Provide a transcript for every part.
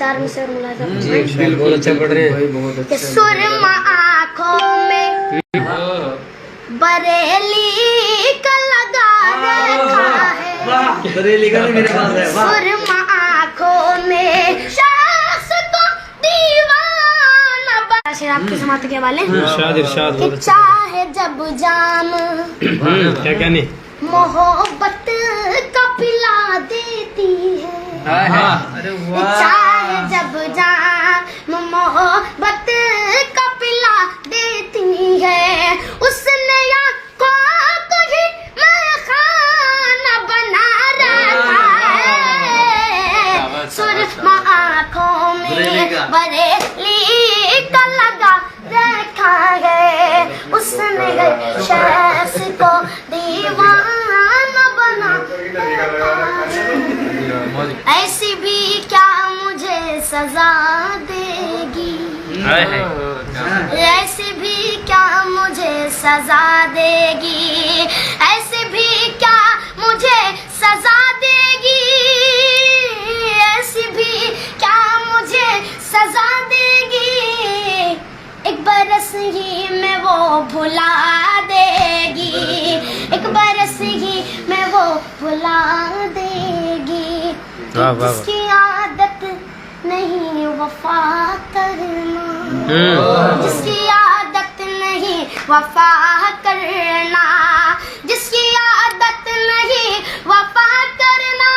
चार में से मिला था। बहुत अच्छा पढ़ रहे हैं। कि सुरमा आँखों में बरेली का लगा रखा है, बरेली का मेरे पास है। सुरमा आँखों में शख्स को दीवाना बना। शेर आपके समाप्त के वाले इरशाद इरशाद कि चाहे जब जाम क्या क्या नहीं मोहब्बत का पिला देती है, चाहे जब जाम मोहब्बत का पिला देती है, उसने आँखों को ही मैं खाना बना रखा है, सुरमा आँखों में बरेली का लगा रखा है, उसने शख्स को दीवाना बना रखा है। ऐसी भी क्या मुझे सजा देगी, ऐसी भी क्या मुझे सजा देगी, ऐसी भी क्या मुझे सजा देगी, ऐसी भी क्या मुझे सजा देगी, एक बरस ही में वो भुला देगी, एक बरस ही में वो भुला देगी। जिसकी आदत नहीं वफा करना, जिसकी आदत नहीं वफा करना, जिसकी आदत नहीं वफा करना,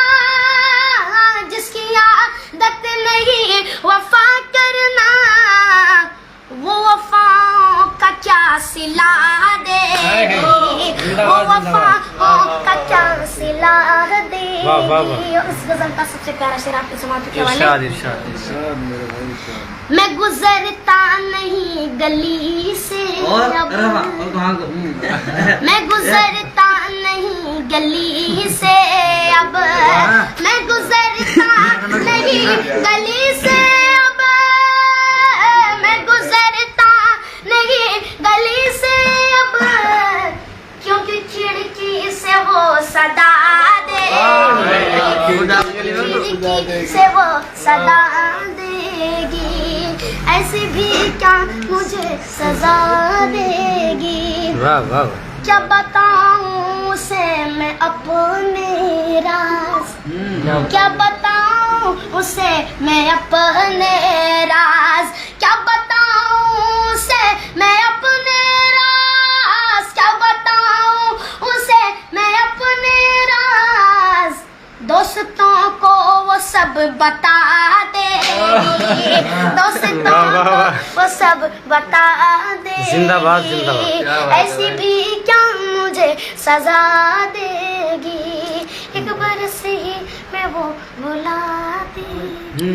जिसकी आदत नहीं वफा करना, वो वफाओं का क्या सिला देगी, वो वफाओं का क्या सिला देगी। और इस गजल का सबसे प्यारा शेर आपके समाप्त के वाले। मैं गुजरता नहीं गली से अब, मैं गुजरता नहीं गली से अब, मैं गुजरता नहीं गली से अब, मैं गुजरता नहीं गली से अब, क्योंकि खिड़की से वो सदा देगी, खिड़की से वो सदा देगी, ऐसी भी क्या मुझे सजा देगी। क्या बताऊं उसे मैं अपने राज, क्या बताऊं उसे मैं अपने राज, क्या बताऊं उसे मैं अपने राज, क्या बताऊं उसे मैं अपने राज, दोस्तों को वो सब बता देगी, दोस्तों को वो सब बता देगी। जिंदाबाद जिंदाबाद। ऐसी भी क्या मुझे सजा देगी, एक बरस ही मैं वो भुला देगी।